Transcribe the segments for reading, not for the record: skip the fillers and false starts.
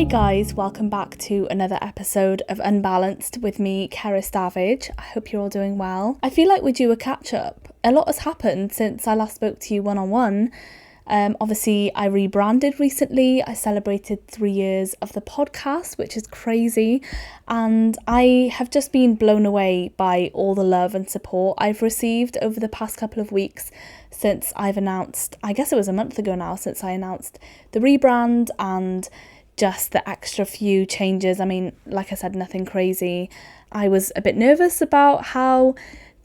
guys, welcome back to another episode of Unbalanced with me, Cerys Davage. I hope you're all doing well. I feel like we're due a catch up. A lot has happened since I last spoke to you one-on-one. Obviously, I rebranded recently. I celebrated 3 years of the podcast, which is crazy. And I have just been blown away by all the love and support I've received over the past couple of weeks since I've announced, I guess it was a month ago now, since I announced the rebrand and just the extra few changes. I mean, like I said, nothing crazy. I was a bit nervous about how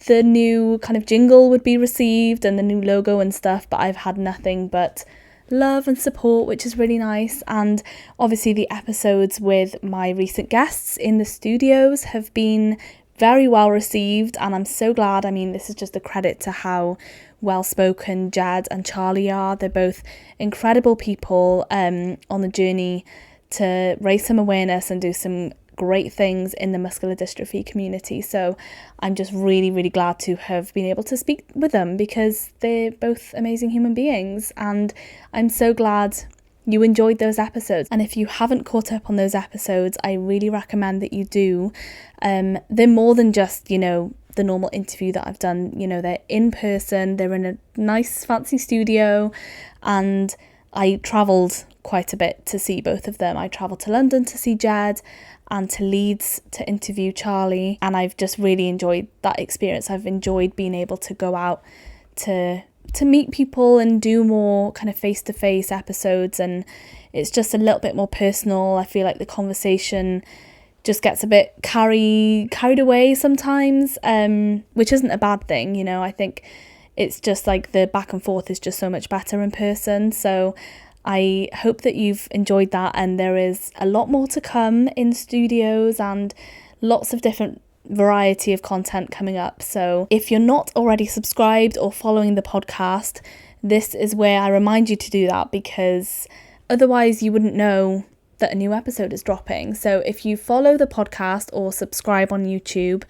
the new kind of jingle would be received and the new logo and stuff, but I've had nothing but love and support, which is really nice. And obviously the episodes with my recent guests in the studios have been very well received, and I'm so glad. I mean, this is just a credit to how well spoken Jed and Charlie are. They're both incredible people on the journey to raise some awareness and do some great things in the muscular dystrophy community. So I'm just really, really glad to have been able to speak with them because they're both amazing human beings, and I'm so glad you enjoyed those episodes. And if you haven't caught up on those episodes, I really recommend that you do. They're more than just, the normal interview that I've done. They're in person, they're in a nice fancy studio, and I travelled quite a bit to see both of them. I travelled to London to see Jed and to Leeds to interview Charlie, and I've just really enjoyed that experience. I've enjoyed being able to go out to meet people and do more kind of face-to-face episodes, and it's just a little bit more personal. I feel like the conversation just gets a bit carried away sometimes, which isn't a bad thing. I think it's just like the back and forth is just so much better in person. So I hope that you've enjoyed that, and there is a lot more to come in studios and lots of different variety of content coming up. So if you're not already subscribed or following the podcast, this is where I remind you to do that, because otherwise you wouldn't know that a new episode is dropping. So if you follow the podcast or subscribe on YouTube,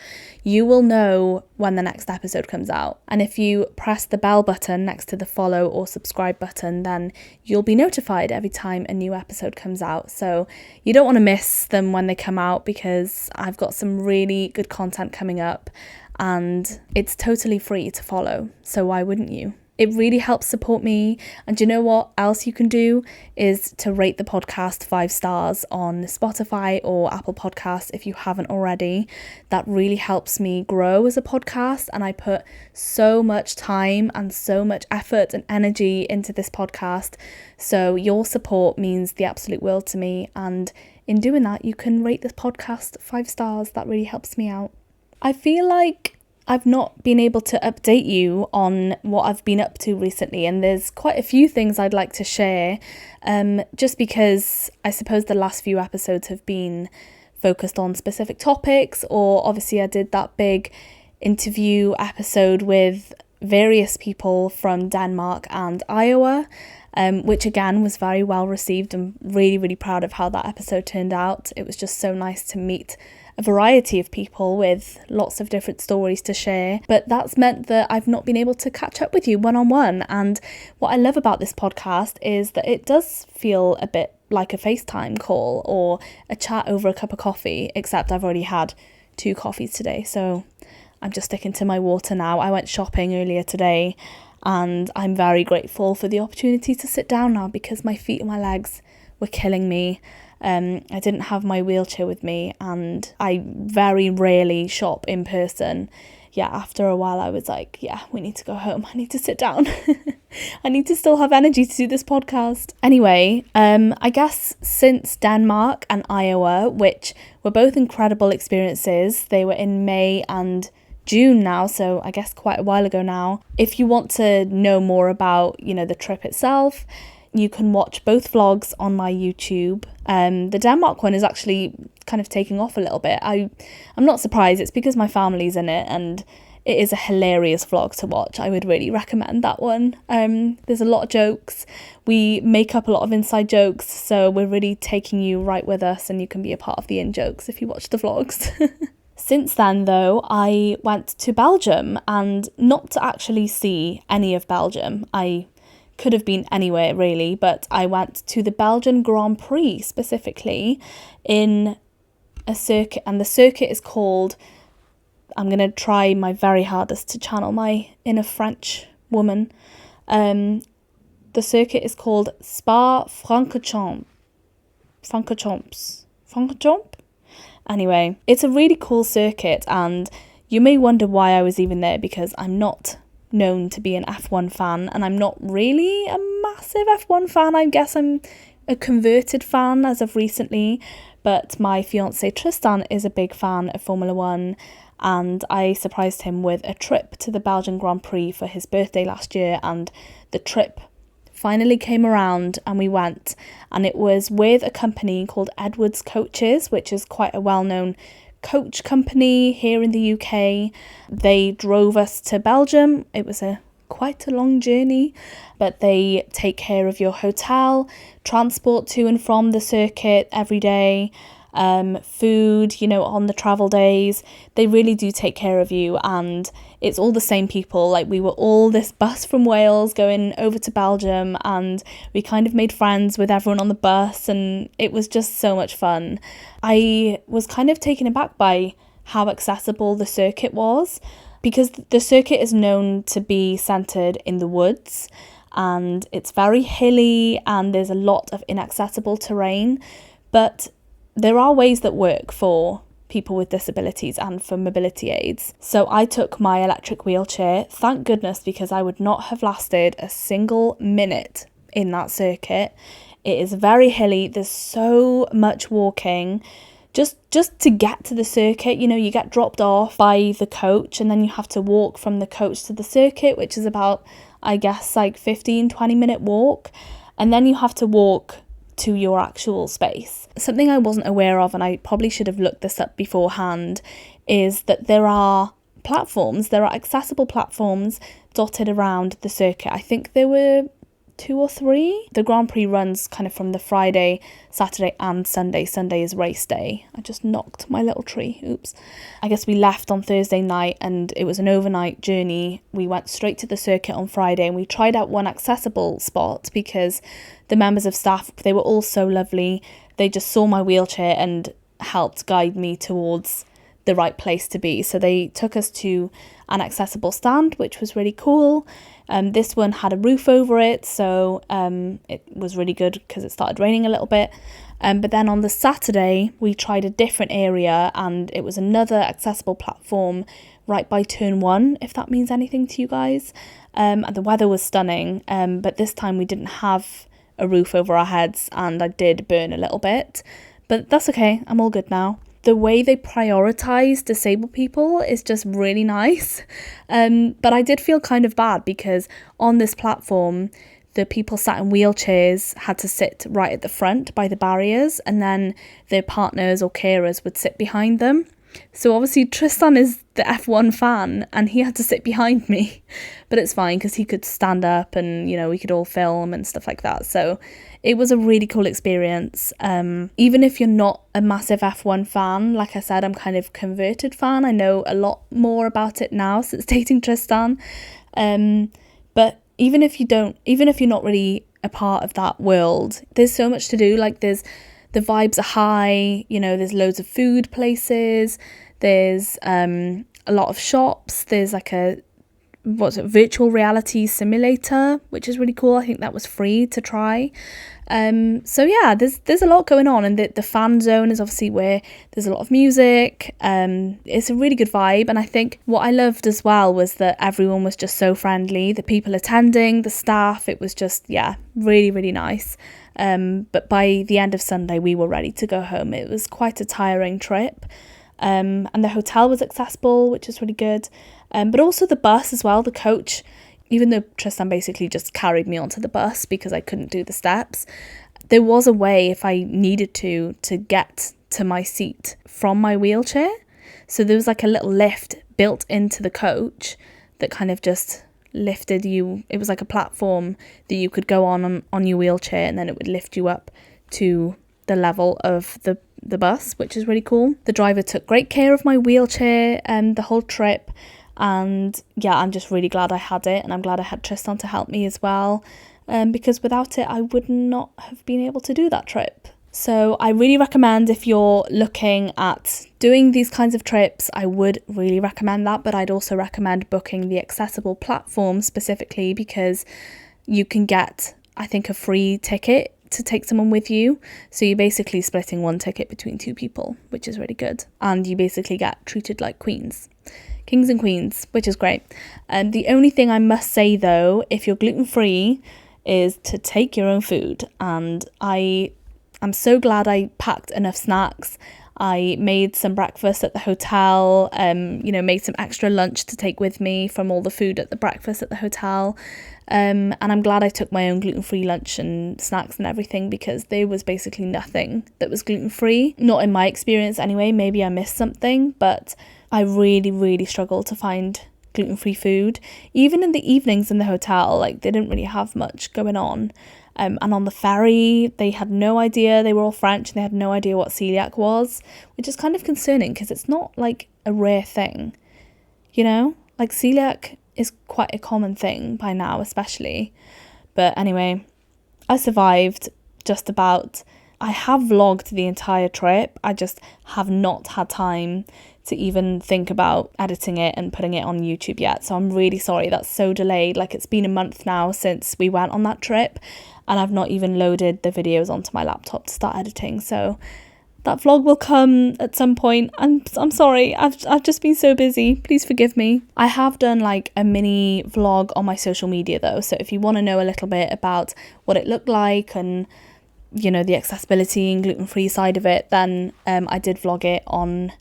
you will know when the next episode comes out. And if you press the bell button next to the follow or subscribe button, then you'll be notified every time a new episode comes out. So you don't want to miss them when they come out, because I've got some really good content coming up and it's totally free to follow. So why wouldn't you? It really helps support me. And you know what else you can do is to rate the podcast 5 stars on Spotify or Apple Podcasts if you haven't already. That really helps me grow as a podcast, and I put so much time and so much effort and energy into this podcast. So your support means the absolute world to me, and in doing that you can rate this podcast 5 stars. That really helps me out. I feel like I've not been able to update you on what I've been up to recently, and there's quite a few things I'd like to share, just because I suppose the last few episodes have been focused on specific topics, or obviously I did that big interview episode with various people from Denmark and Iowa, which again was very well received. I'm really, really proud of how that episode turned out. It was just so nice to meet a variety of people with lots of different stories to share, but that's meant that I've not been able to catch up with you one-on-one. And what I love about this podcast is that it does feel a bit like a FaceTime call or a chat over a cup of coffee, except I've already had 2 coffees today, so I'm just sticking to my water now. I went shopping earlier today, and I'm very grateful for the opportunity to sit down now, because my feet and my legs were killing me. I didn't have my wheelchair with me, and I very rarely shop in person. After a while I was like, we need to go home. I need to sit down. I need to still have energy to do this podcast. Anyway, I guess since Denmark and Iowa, which were both incredible experiences, they were in May and June now, so I guess quite a while ago now. If you want to know more about, the trip itself, you can watch both vlogs on my YouTube. The Denmark one is actually kind of taking off a little bit. I'm not surprised. It's because my family's in it, and it is a hilarious vlog to watch. I would really recommend that one. There's a lot of jokes. We make up a lot of inside jokes, so we're really taking you right with us, and you can be a part of the in-jokes if you watch the vlogs. Since then, though, I went to Belgium, and not to actually see any of Belgium. I could have been anywhere really, but I went to the Belgian Grand Prix specifically in a circuit, and the circuit is called, I'm going to try my very hardest to channel my inner French woman. The circuit is called Spa-Francorchamps. Anyway, it's a really cool circuit, and you may wonder why I was even there, because I'm not known to be an F1 fan, and I'm not really a massive F1 fan. I guess I'm a converted fan as of recently, but my fiance Tristan is a big fan of Formula 1, and I surprised him with a trip to the Belgian Grand Prix for his birthday last year, and the trip finally came around and we went, and it was with a company called Edwards Coaches, which is quite a well-known coach company here in the UK. They drove us to Belgium. It was quite a long journey, but they take care of your hotel, transport to and from the circuit every day, food, on the travel days. They really do take care of you, and it's all the same people. Like, we were all this bus from Wales going over to Belgium, and we kind of made friends with everyone on the bus, and it was just so much fun. I was kind of taken aback by how accessible the circuit was, because the circuit is known to be centred in the woods, and it's very hilly, and there's a lot of inaccessible terrain, but there are ways that work for people with disabilities and for mobility aids. So I took my electric wheelchair, thank goodness, because I would not have lasted a single minute in that circuit. It is very hilly, there's so much walking. Just to get to the circuit, you get dropped off by the coach, and then you have to walk from the coach to the circuit, which is about, I guess, like 15-20 minute walk, and then you have to walk to your actual space. Something I wasn't aware of, and I probably should have looked this up beforehand, is that there are accessible platforms dotted around the circuit. I think there were 2 or 3. The Grand Prix runs kind of from the Friday, Saturday and Sunday. Sunday is race day. I just knocked my little tree. Oops. I guess we left on Thursday night, and it was an overnight journey. We went straight to the circuit on Friday, and we tried out one accessible spot because the members of staff, they were all so lovely. They just saw my wheelchair and helped guide me towards the right place to be. So they took us to an accessible stand, which was really cool. This one had a roof over it, so it was really good because it started raining a little bit. But then on the Saturday, we tried a different area, and it was another accessible platform right by turn 1, if that means anything to you guys. And the weather was stunning, but this time we didn't have a roof over our heads, and I did burn a little bit. But that's okay, I'm all good now. The way they prioritise disabled people is just really nice. But I did feel kind of bad because on this platform, the people sat in wheelchairs had to sit right at the front by the barriers, and then their partners or carers would sit behind them. So obviously Tristan is the F1 fan, and he had to sit behind me, but it's fine because he could stand up, and we could all film and stuff like that. So it was a really cool experience. Even if you're not a massive F1 fan, like I said, I'm kind of converted fan. I know a lot more about it now since dating Tristan. But even if you're not really a part of that world, there's so much to do. Like, the vibes are high, there's loads of food places, there's a lot of shops, there's like a virtual reality simulator, which is really cool. I think that was free to try. So yeah, there's a lot going on, and the fan zone is obviously where there's a lot of music. It's a really good vibe, and I think what I loved as well was that everyone was just so friendly. The people attending, the staff, it was just, yeah, really, really nice. But by the end of Sunday, we were ready to go home. It was quite a tiring trip. And the hotel was accessible, which is really good. But also the bus as well, the coach, even though Tristan basically just carried me onto the bus because I couldn't do the steps, there was a way, if I needed to get to my seat from my wheelchair. So there was like a little lift built into the coach that kind of just lifted you. It was like a platform that you could go on your wheelchair, and then it would lift you up to the level of the bus, which is really cool. The driver took great care of my wheelchair the whole trip, and yeah, I'm just really glad I had it, and I'm glad I had Tristan to help me as well. because without it I would not have been able to do that trip. So I really recommend, if you're looking at doing these kinds of trips, I would really recommend that, but I'd also recommend booking the accessible platform specifically, because you can get, I think, a free ticket to take someone with you. So you're basically splitting one ticket between two people, which is really good. And you basically get treated like kings and queens, which is great. And the only thing I must say though, if you're gluten-free, is to take your own food. And I'm so glad I packed enough snacks. I made some breakfast at the hotel, made some extra lunch to take with me from all the food at the breakfast at the hotel. And I'm glad I took my own gluten-free lunch and snacks and everything, because there was basically nothing that was gluten-free. Not in my experience anyway, maybe I missed something, but I really, really struggled to find gluten-free food. Even in the evenings in the hotel, like, they didn't really have much going on. And on the ferry, they had no idea. They were all French and they had no idea what celiac was, which is kind of concerning because it's not like a rare thing, you know? Like, celiac is quite a common thing by now, especially. But anyway, I survived just about. I have vlogged the entire trip. I just have not had time to even think about editing it and putting it on YouTube yet. So I'm really sorry that's so delayed. Like, it's been a month now since we went on that trip, and I've not even loaded the videos onto my laptop to start editing. So that vlog will come at some point. I'm sorry, I've just been so busy. Please forgive me. I have done like a mini vlog on my social media though. So if you want to know a little bit about what it looked like and, you know, the accessibility and gluten-free side of it, then I did vlog it on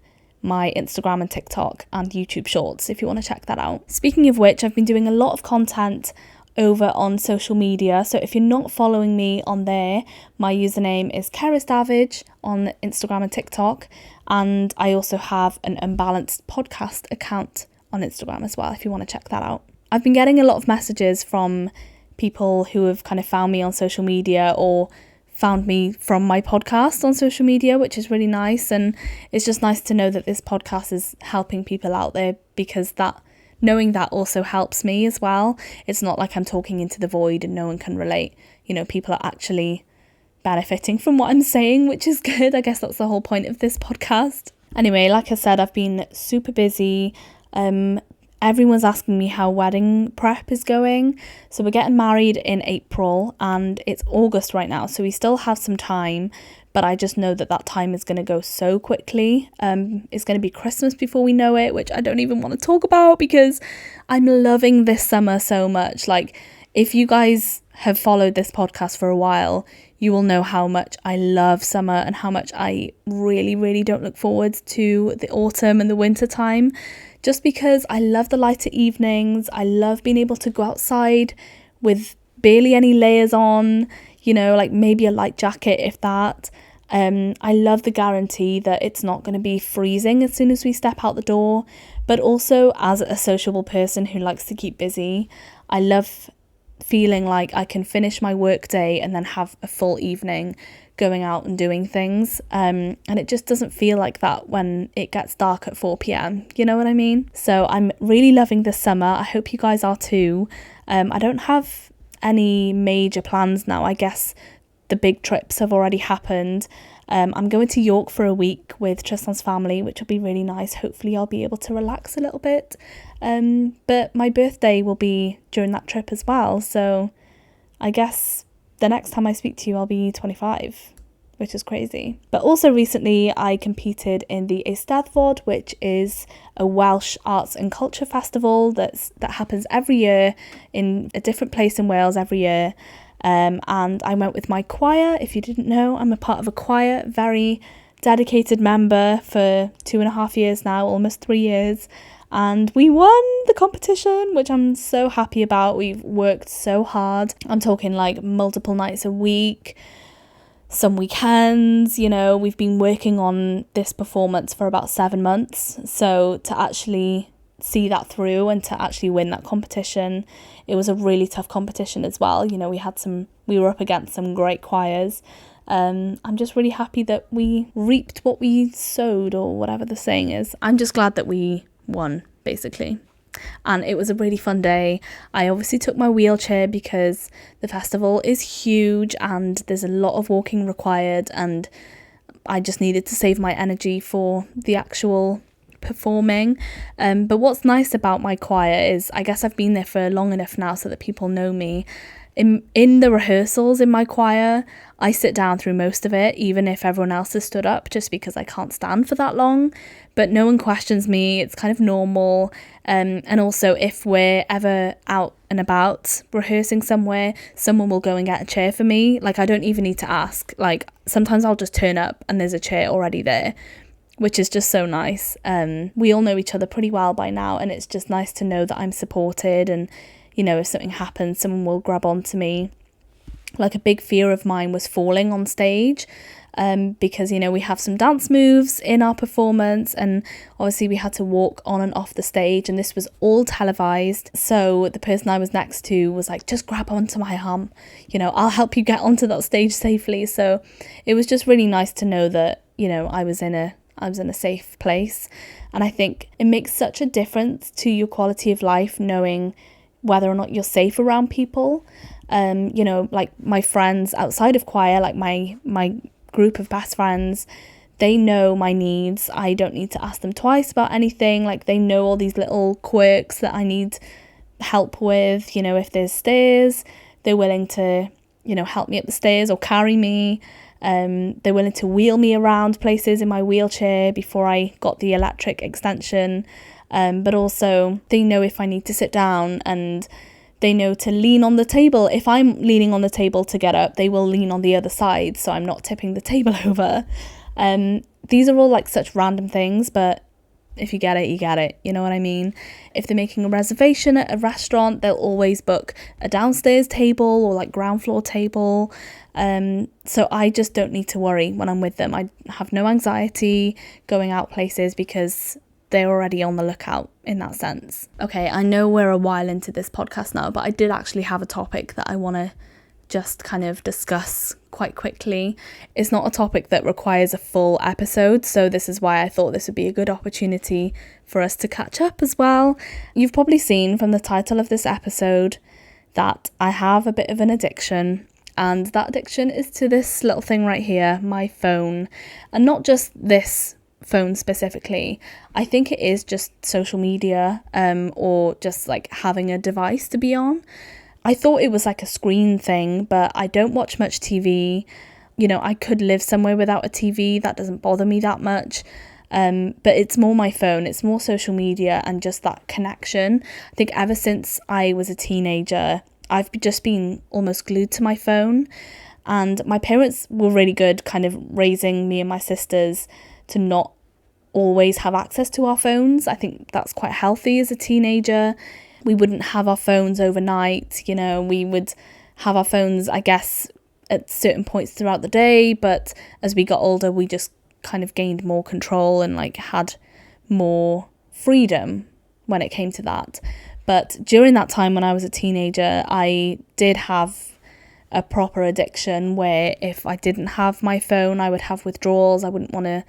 my Instagram and TikTok and YouTube shorts if you want to check that out. Speaking of which, I've been doing a lot of content over on social media. So if you're not following me on there, my username is Cerys Davage on Instagram and TikTok. And I also have an Unbalanced podcast account on Instagram as well, if you want to check that out. I've been getting a lot of messages from people who have kind of found me on social media or found me from my podcast on social media, which is really nice. And it's just nice to know that this podcast is helping people out there, because knowing that also helps me as well. It's not like I'm talking into the void and no one can relate. You know, people are actually benefiting from what I'm saying, which is good. I guess that's the whole point of this podcast. Anyway, like I said, I've been super busy. Everyone's asking me how wedding prep is going. So we're getting married in April and it's August right now. So we still have some time, but I just know that time is going to go so quickly. It's going to be Christmas before we know it, which I don't even want to talk about because I'm loving this summer so much. Like, if you guys have followed this podcast for a while, you will know how much I love summer and how much I really, really don't look forward to the autumn and the winter time. Just because I love the lighter evenings. I love being able to go outside with barely any layers on, you know, like maybe a light jacket, if that. I love the guarantee that it's not going to be freezing as soon as we step out the door. But also, as a sociable person who likes to keep busy, I love feeling like I can finish my work day and then have a full evening going out and doing things. And it just doesn't feel like that when it gets dark at 4 p.m. You know what I mean? So I'm really loving this summer. I hope you guys are too. I don't have any major plans now. I guess the big trips have already happened. I'm going to York for a week with Tristan's family, which will be really nice. Hopefully I'll be able to relax a little bit. But my birthday will be during that trip as well. So I guess the next time I speak to you, I'll be 25, which is crazy. But also recently I competed in the Eisteddfod, which is a Welsh arts and culture festival that happens every year in a different place in Wales every year. And I went with my choir. If you didn't know, I'm a part of a choir, very dedicated member for 2.5 years now, almost 3 years. And we won the competition, which I'm so happy about. We've worked so hard. I'm talking like multiple nights a week, some weekends, you know. We've been working on this performance for about 7 months. So to actually see that through and to actually win that competition, it was a really tough competition as well. You know, we were up against some great choirs. I'm just really happy that we reaped what we sowed, or whatever the saying is. I'm just glad that we won, basically. and it was a really fun day. I obviously took my wheelchair because the festival is huge and there's a lot of walking required, and I just needed to save my energy for the actual performing. But what's nice about my choir is I guess I've been there for long enough now so that people know me. In the rehearsals in my choir, I sit down through most of it, even if everyone else has stood up, just because I can't stand for that long. But no one questions me. It's kind of normal. And also, if we're ever out and about rehearsing somewhere, someone will go and get a chair for me. Like, I don't even need to ask. Like, sometimes I'll just turn up and there's a chair already there, which is just so nice. We all know each other pretty well by now, and it's just nice to know that I'm supported, and you know, if something happens, someone will grab onto me. Like, a big fear of mine was falling on stage, because, you know, we have some dance moves in our performance, and obviously we had to walk on and off the stage, and this was all televised. So the person I was next to was like, just grab onto my arm, you know, I'll help you get onto that stage safely. So it was just really nice to know that, you know, I was in a safe place. And I think it makes such a difference to your quality of life knowing whether or not you're safe around people. You know, like my friends outside of choir, like my group of best friends, they know my needs. I don't need to ask them twice about anything. Like, they know all these little quirks that I need help with. You know, if there's stairs, they're willing to, you know, help me up the stairs or carry me. They're willing to wheel me around places in my wheelchair before I got the electric extension. But also they know if I need to sit down, and they know to lean on the table. If I'm leaning on the table to get up, they will lean on the other side so I'm not tipping the table over. These are all like such random things, but if you get it, you get it. You know what I mean? If they're making a reservation at a restaurant, they'll always book a downstairs table or like ground floor table. So I just don't need to worry when I'm with them. I have no anxiety going out places because they're already on the lookout in that sense. Okay, I know we're a while into this podcast now, but I did actually have a topic that I want to just kind of discuss quite quickly. It's not a topic that requires a full episode, so this is why I thought this would be a good opportunity for us to catch up as well. You've probably seen from the title of this episode that I have a bit of an addiction, and that addiction is to this little thing right here, my phone. And not just this phone specifically, I think it is just social media, or just like having a device to be on. I thought it was like a screen thing, but I don't watch much TV. You know, I could live somewhere without a TV, that doesn't bother me that much. But it's more my phone, it's more social media and just that connection. I think ever since I was a teenager, I've just been almost glued to my phone. And my parents were really good kind of raising me and my sisters to not always have access to our phones. I think that's quite healthy as a teenager. We wouldn't have our phones overnight, you know, we would have our phones, I guess, at certain points throughout the day, but as we got older, we just kind of gained more control and like had more freedom when it came to that. But during that time when I was a teenager, I did have a proper addiction where if I didn't have my phone, I would have withdrawals. I wouldn't want to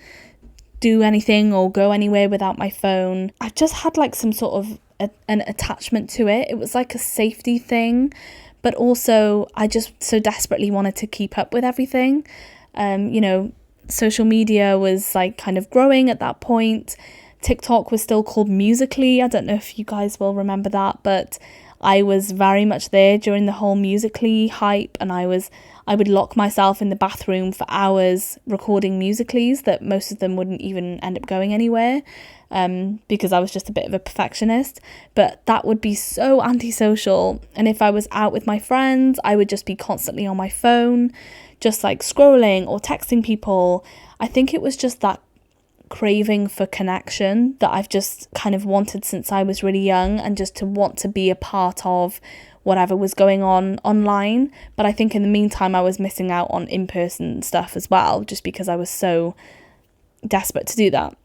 do anything or go anywhere without my phone. I just had like some sort of an attachment to it. It was like a safety thing, but also I just so desperately wanted to keep up with everything. You know, social media was like kind of growing at that point. TikTok was still called Musical.ly. I don't know if you guys will remember that, but I was very much there during the whole Musical.ly hype, and I would lock myself in the bathroom for hours recording Musical.lys that most of them wouldn't even end up going anywhere, because I was just a bit of a perfectionist. But that would be so antisocial, and if I was out with my friends, I would just be constantly on my phone, just like scrolling or texting people. I think it was just that craving for connection that I've just kind of wanted since I was really young, and just to want to be a part of whatever was going on online. But I think in the meantime I was missing out on in-person stuff as well, just because I was so desperate to do that.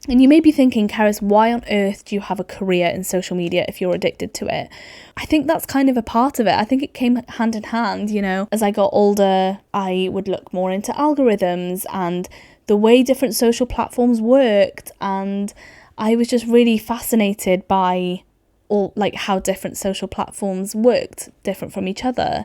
And you may be thinking, Cerys, why on earth do you have a career in social media if you're addicted to it? I think that's kind of a part of it. I think it came hand in hand, you know. As I got older, I would look more into algorithms and the way different social platforms worked, and I was just really fascinated by all like how different social platforms worked different from each other.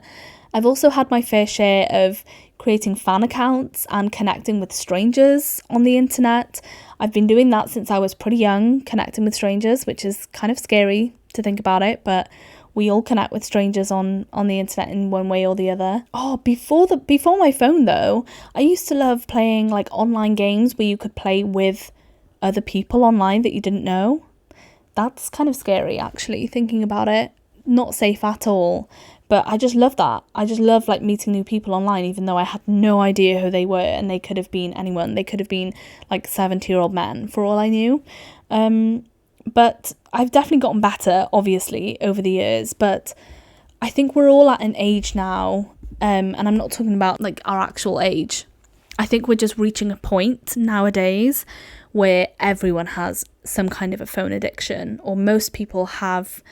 I've also had my fair share of creating fan accounts and connecting with strangers on the internet. I've been doing that since I was pretty young, connecting with strangers, which is kind of scary to think about it, but we all connect with strangers on the internet in one way or the other. Oh, before my phone though, I used to love playing like online games where you could play with other people online that you didn't know. That's kind of scary actually, thinking about it. Not safe at all. But I just love that. I just love like meeting new people online, even though I had no idea who they were, and they could have been anyone. They could have been like 70-year-old men for all I knew. But I've definitely gotten better, obviously, over the years. But I think we're all at an age now, and I'm not talking about like our actual age. I think we're just reaching a point nowadays where everyone has some kind of a phone addiction, or most people have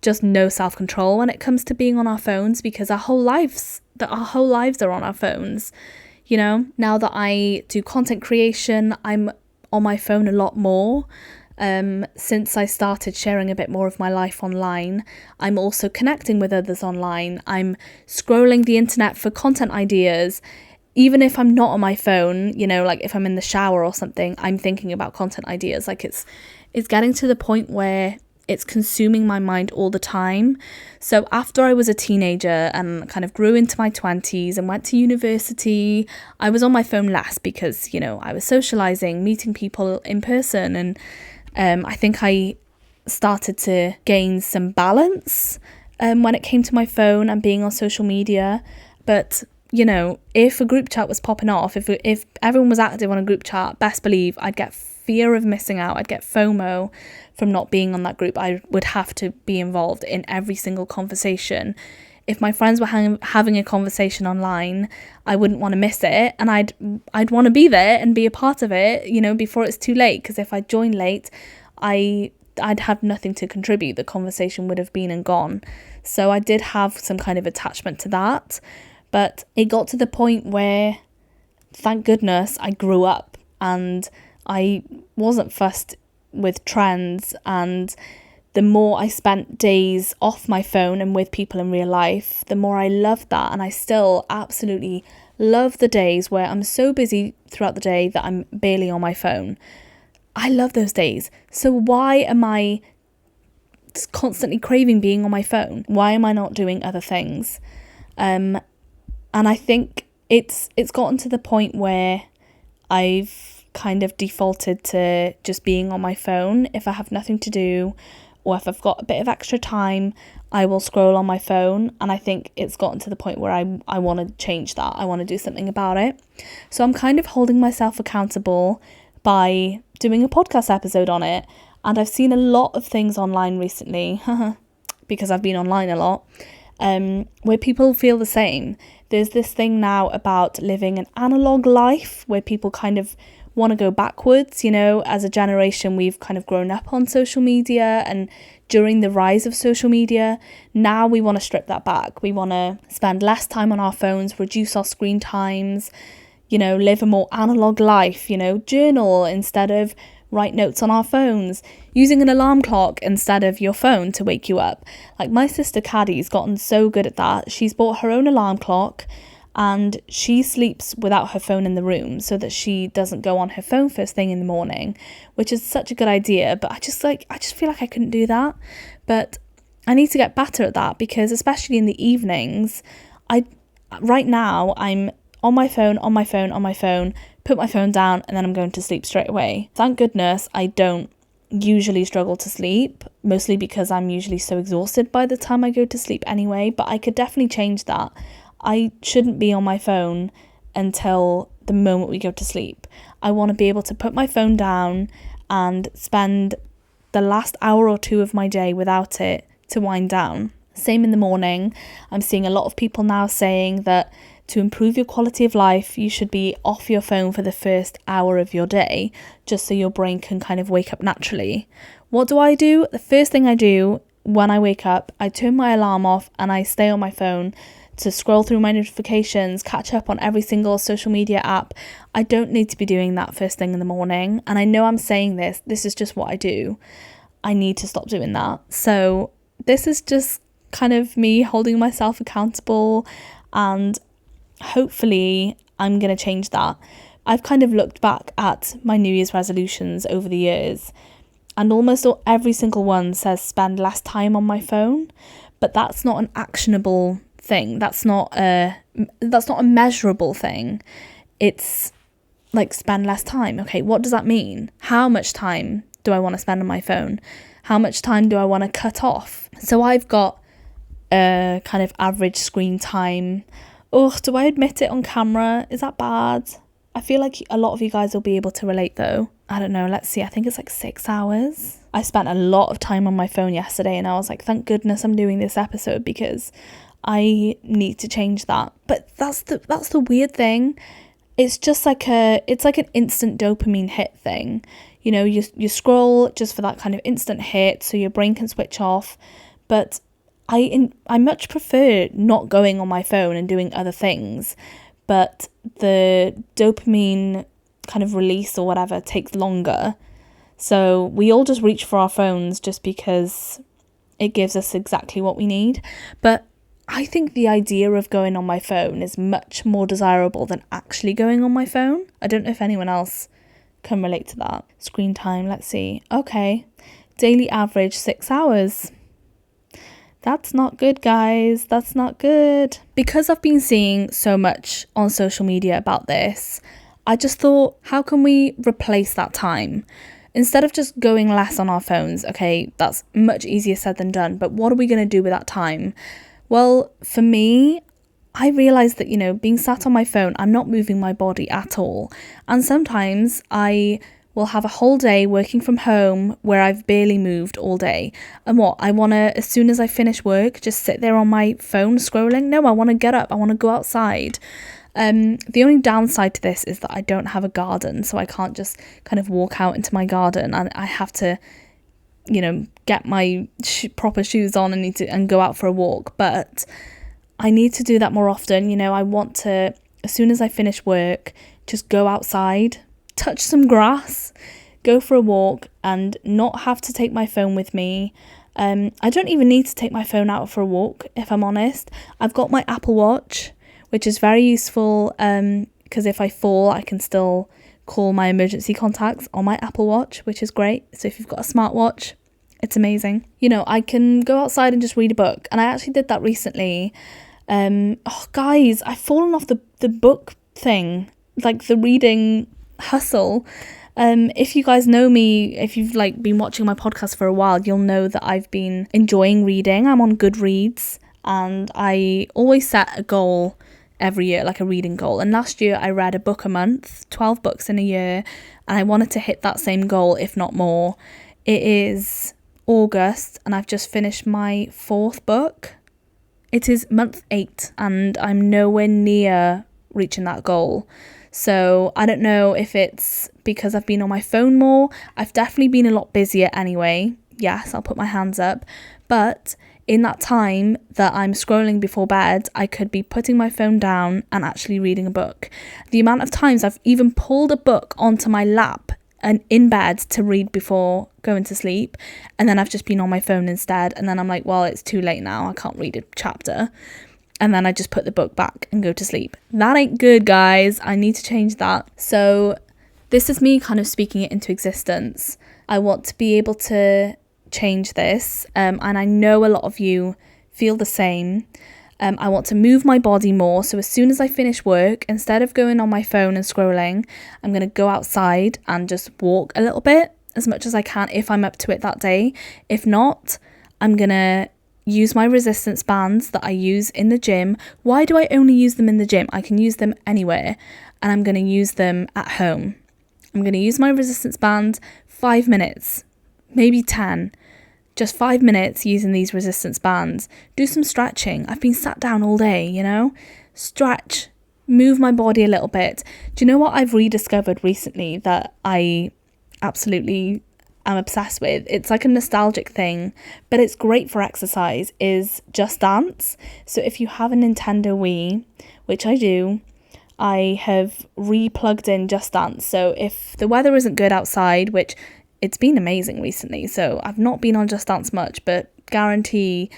just no self-control when it comes to being on our phones, because our whole lives are on our phones. You know, now that I do content creation, I'm on my phone a lot more. Since I started sharing a bit more of my life online, I'm also connecting with others online. I'm scrolling the internet for content ideas. Even if I'm not on my phone, you know, like if I'm in the shower or something, I'm thinking about content ideas. Like it's getting to the point where it's consuming my mind all the time. So after I was a teenager and kind of grew into my 20s and went to university, I was on my phone less because, you know, I was socializing, meeting people in person, and I think I started to gain some balance when it came to my phone and being on social media. But, you know, if a group chat was popping off, if everyone was active on a group chat, best believe I'd get fear of missing out. I'd get FOMO from not being on that group. I would have to be involved in every single conversation. If my friends were having a conversation online, I wouldn't want to miss it, and I'd want to be there and be a part of it, you know, before it's too late. Because if I join late, I'd have nothing to contribute. The conversation would have been and gone. So I did have some kind of attachment to that, but it got to the point where, thank goodness, I grew up and I wasn't fussed with trends, and the more I spent days off my phone and with people in real life, the more I loved that. And I still absolutely love the days where I'm so busy throughout the day that I'm barely on my phone. I love those days. So why am I constantly craving being on my phone? Why am I not doing other things? And I think it's gotten to the point where I've kind of defaulted to just being on my phone. If I have nothing to do, or if I've got a bit of extra time, I will scroll on my phone. And I think it's gotten to the point where I want to change that. I want to do something about it. So I'm kind of holding myself accountable by doing a podcast episode on it. And I've seen a lot of things online recently, because I've been online a lot, where people feel the same. There's this thing now about living an analog life where people kind of want to go backwards. You know, as a generation, we've kind of grown up on social media, and during the rise of social media, now we want to strip that back. We want to spend less time on our phones, reduce our screen times, you know, live a more analog life, you know, journal instead of write notes on our phones, using an alarm clock instead of your phone to wake you up. Like my sister Caddy's gotten so good at that. She's bought her own alarm clock, and she sleeps without her phone in the room so that she doesn't go on her phone first thing in the morning, which is such a good idea. But I just feel like I couldn't do that. But I need to get better at that, because especially in the evenings, right now I'm on my phone, put my phone down, and then I'm going to sleep straight away. Thank goodness I don't usually struggle to sleep, mostly because I'm usually so exhausted by the time I go to sleep anyway, but I could definitely change that. I shouldn't be on my phone until the moment we go to sleep. I want to be able to put my phone down and spend the last hour or two of my day without it to wind down. Same in the morning. I'm seeing a lot of people now saying that to improve your quality of life, you should be off your phone for the first hour of your day, just so your brain can kind of wake up naturally. What do? The first thing I do when I wake up, I turn my alarm off and I stay on my phone to scroll through my notifications, catch up on every single social media app. I don't need to be doing that first thing in the morning. And I know I'm saying this is just what I do. I need to stop doing that. So this is just kind of me holding myself accountable, and hopefully I'm going to change that. I've kind of looked back at my New Year's resolutions over the years, and almost every single one says spend less time on my phone, but that's not an actionable thing. That's not a measurable thing. It's like, spend less time. Okay, what does that mean? How much time do I want to spend on my phone? How much time do I want to cut off? So I've got a kind of average screen time. Oh, do I admit it on camera? Is that bad? I feel like a lot of you guys will be able to relate though. I don't know, let's see, I think it's like 6 hours. I spent a lot of time on my phone yesterday, and I was like, thank goodness I'm doing this episode, because I need to change that. But that's the weird thing. It's just like an instant dopamine hit thing. You know, you scroll just for that kind of instant hit so your brain can switch off. But I much prefer not going on my phone and doing other things. But the dopamine kind of release or whatever takes longer. So we all just reach for our phones just because it gives us exactly what we need. But I think the idea of going on my phone is much more desirable than actually going on my phone. I don't know if anyone else can relate to that. Screen time, let's see. Okay, daily average 6 hours. That's not good, guys. That's not good. Because I've been seeing so much on social media about this, I just thought, how can we replace that time? Instead of just going less on our phones, okay, that's much easier said than done, but what are we going to do with that time? Well, for me, I realised that, you know, being sat on my phone, I'm not moving my body at all. And sometimes I will have a whole day working from home where I've barely moved all day. And I want to, as soon as I finish work, just sit there on my phone scrolling? No, I want to get up. I want to go outside. The only downside to this is that I don't have a garden, so I can't just kind of walk out into my garden, and I have to, you know, get my proper shoes on and go out for a walk. But I need to do that more often. You know, I want to, as soon as I finish work, just go outside, touch some grass, go for a walk, and not have to take my phone with me. I don't even need to take my phone out for a walk, if I'm honest. I've got my Apple Watch, which is very useful because if I fall, I can still call my emergency contacts on my Apple Watch, which is great. So if you've got a smartwatch, it's amazing. You know, I can go outside and just read a book, and I actually did that recently. Guys, I've fallen off the book thing, like the reading hustle. If you guys know me, if you've like been watching my podcast for a while, you'll know that I've been enjoying reading. I'm on Goodreads, and I always set a goal every year, like a reading goal. And last year I read a book a month, 12 books in a year, and I wanted to hit that same goal, if not more. It is August, and I've just finished my 4th book. It is month 8, and I'm nowhere near reaching that goal. So I don't know if it's because I've been on my phone more. I've definitely been a lot busier anyway. Yes, I'll put my hands up. But in that time that I'm scrolling before bed, I could be putting my phone down and actually reading a book. The amount of times I've even pulled a book onto my lap and in bed to read before going to sleep, and then I've just been on my phone instead, and then I'm like, well, it's too late now, I can't read a chapter. And then I just put the book back and go to sleep. That ain't good, guys. I need to change that. So this is me kind of speaking it into existence. I want to be able to change this. And I know a lot of you feel the same. I want to move my body more. So as soon as I finish work, instead of going on my phone and scrolling, I'm going to go outside and just walk a little bit as much as I can if I'm up to it that day. If not, I'm going to use my resistance bands that I use in the gym. Why do I only use them in the gym? I can use them anywhere, and I'm going to use them at home. I'm going to use my resistance band 5 minutes, maybe 10, just 5 minutes using these resistance bands. Do some stretching. I've been sat down all day, you know, stretch, move my body a little bit. Do you know what I've rediscovered recently that I absolutely I'm obsessed with? It's like a nostalgic thing, but it's great for exercise, is Just Dance. So if you have a Nintendo Wii, which I do, I have re-plugged in Just Dance. So if the weather isn't good outside, which it's been amazing recently. So I've not been on Just Dance much, but guarantee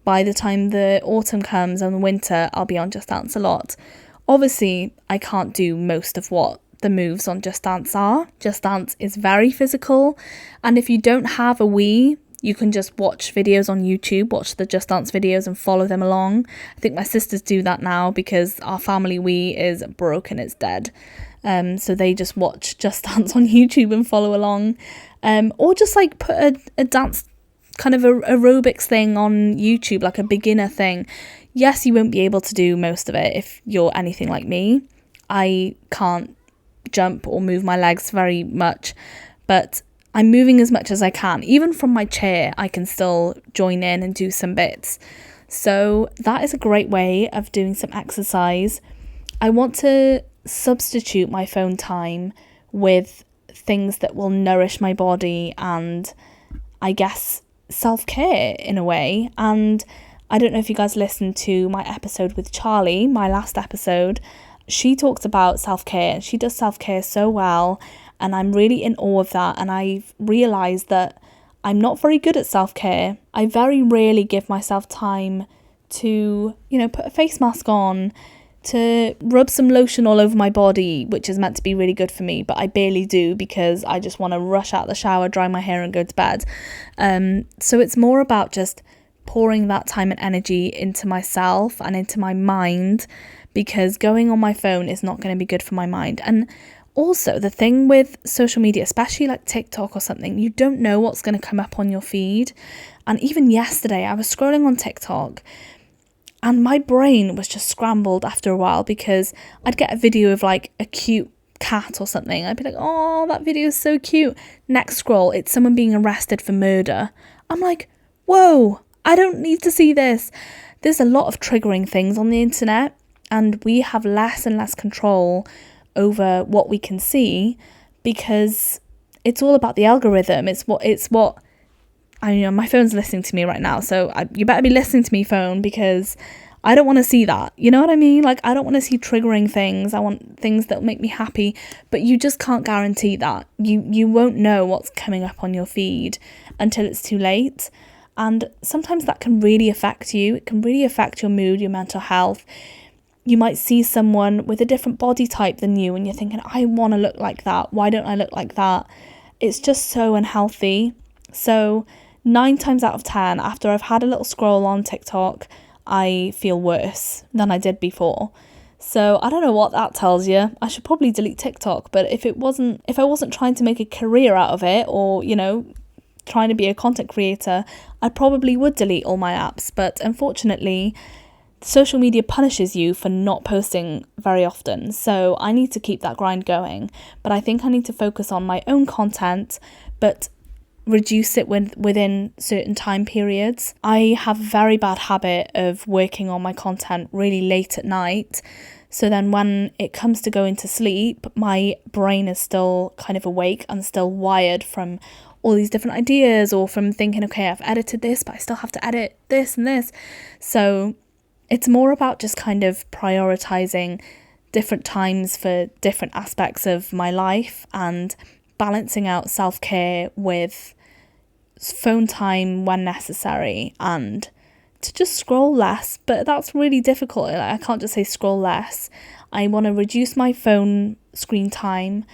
by the time the autumn comes and the winter, I'll be on Just Dance a lot. Obviously, I can't do most of what the moves on Just Dance are. Just Dance is very physical, and if you don't have a Wii, you can just watch videos on YouTube, watch the Just Dance videos and follow them along. I think my sisters do that now because our family Wii is broken, it's dead. So they just watch Just Dance on YouTube and follow along. Or just like put a dance kind of a aerobics thing on YouTube, like a beginner thing. Yes, you won't be able to do most of it if you're anything like me. I can't jump or move my legs very much, but I'm moving as much as I can. Even from my chair, I can still join in and do some bits. So that is a great way of doing some exercise. I want to substitute my phone time with things that will nourish my body and, I guess, self-care in a way. And I don't know if you guys listened to my episode with Charlie, my last episode. She talked about self-care. She does self-care so well, and I'm really in awe of that. And I've realised that I'm not very good at self-care. I very rarely give myself time to, put a face mask on, to rub some lotion all over my body, which is meant to be really good for me, but I barely do because I just want to rush out the shower, dry my hair and go to bed. So it's more about just pouring that time and energy into myself and into my mind, because going on my phone is not going to be good for my mind. And also the thing with social media, especially like TikTok or something, you don't know what's going to come up on your feed. And even yesterday I was scrolling on TikTok and my brain was just scrambled after a while, because I'd get a video of like a cute cat or something. I'd be like, oh, that video is so cute. Next scroll, it's someone being arrested for murder. I'm like, whoa, I don't need to see this. There's a lot of triggering things on the internet, and we have less and less control over what we can see, because it's all about the algorithm. It's what my phone's listening to me right now, so you better be listening to me, phone, because I don't want to see that. You know what I mean? Like, I don't want to see triggering things. I want things that make me happy, but you just can't guarantee that. You won't know what's coming up on your feed until it's too late. And sometimes that can really affect you. It can really affect your mood, your mental health. You might see someone with a different body type than you and you're thinking, I want to look like that. Why don't I look like that? It's just so unhealthy. So 9 times out of 10, after I've had a little scroll on TikTok, I feel worse than I did before. So I don't know what that tells you. I should probably delete TikTok, but if I wasn't trying to make a career out of it, or, trying to be a content creator, I probably would delete all my apps. But unfortunately, social media punishes you for not posting very often. So I need to keep that grind going. But I think I need to focus on my own content, but reduce it within certain time periods. I have a very bad habit of working on my content really late at night. So then when it comes to going to sleep, my brain is still kind of awake and still wired from all these different ideas, or from thinking, okay, I've edited this, but I still have to edit this and this. So it's more about just kind of prioritizing different times for different aspects of my life, and balancing out self-care with phone time when necessary, and to just scroll less. But that's really difficult. I can't just say scroll less. I want to reduce my phone screen time.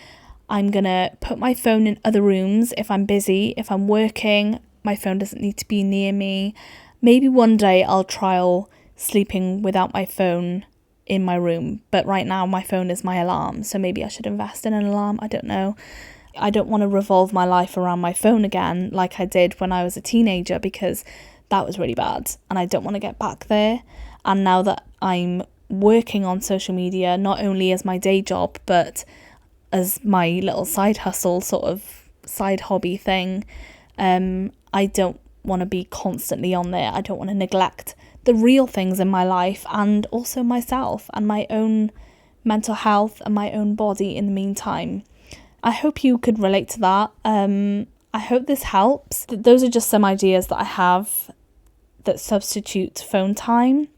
I'm going to put my phone in other rooms if I'm busy. If I'm working, my phone doesn't need to be near me. Maybe one day I'll trial sleeping without my phone in my room. But right now my phone is my alarm. So maybe I should invest in an alarm. I don't know. I don't want to revolve my life around my phone again like I did when I was a teenager, because that was really bad. And I don't want to get back there. And now that I'm working on social media, not only as my day job, but as my little side hustle, sort of side hobby thing, I don't want to be constantly on there. I don't want to neglect the real things in my life, and also myself and my own mental health and my own body in the meantime. I hope you could relate to that. I hope this helps. Those are just some ideas that I have that substitute phone time,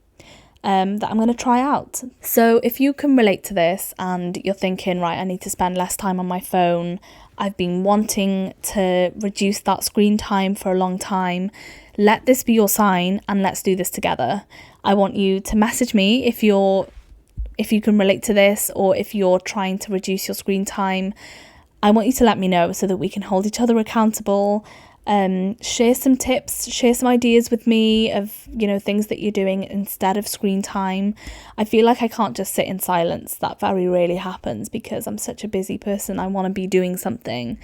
that I'm going to try out. So if you can relate to this and you're thinking, right, I need to spend less time on my phone, I've been wanting to reduce that screen time for a long time. Let this be your sign and let's do this together. I want you to message me if you can relate to this, or if you're trying to reduce your screen time. I want you to let me know so that we can hold each other accountable. Share some tips, share some ideas with me of, things that you're doing instead of screen time. I feel like I can't just sit in silence. That very rarely happens because I'm such a busy person. I want to be doing something.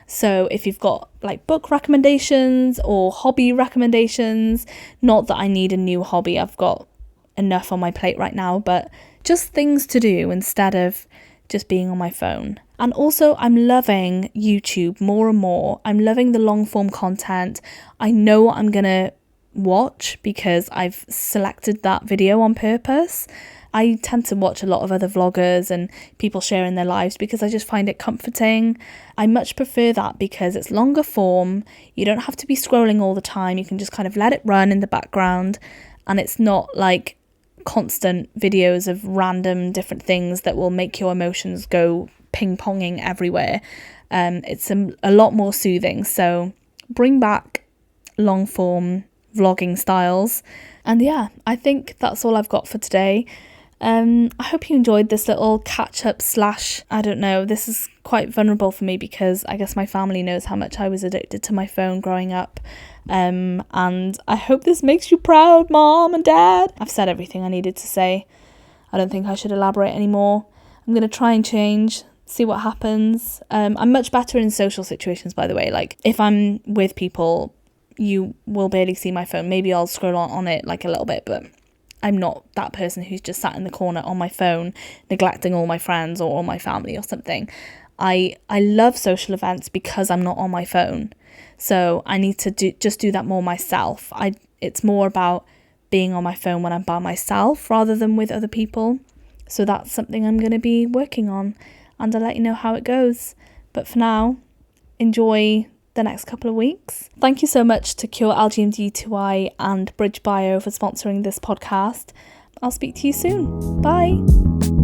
So if you've got like book recommendations or hobby recommendations, not that I need a new hobby, I've got enough on my plate right now, but just things to do instead of just being on my phone. And also, I'm loving YouTube more and more. I'm loving the long form content. I know what I'm gonna watch because I've selected that video on purpose. I tend to watch a lot of other vloggers and people sharing their lives because I just find it comforting. I much prefer that because it's longer form. You don't have to be scrolling all the time. You can just kind of let it run in the background, and it's not like constant videos of random different things that will make your emotions go ping-ponging everywhere. It's a lot more soothing. So bring back long form vlogging styles. And yeah, I think that's all I've got for today. I hope you enjoyed this little catch up / I don't know, this is quite vulnerable for me because I guess my family knows how much I was addicted to my phone growing up. And I hope this makes you proud, Mom and Dad. I've said everything I needed to say. I don't think I should elaborate anymore. I'm going to try and change, see what happens. I'm much better in social situations, by the way. Like if I'm with people, you will barely see my phone. Maybe I'll scroll on it like a little bit, but I'm not that person who's just sat in the corner on my phone, neglecting all my friends or all my family or something. I love social events because I'm not on my phone. So I need to do that more myself. It's more about being on my phone when I'm by myself rather than with other people. So that's something I'm going to be working on, and I'll let you know how it goes. But for now, enjoy the next couple of weeks. Thank you so much to Cure LGMD2I and Bridge Bio for sponsoring this podcast. I'll speak to you soon. Bye.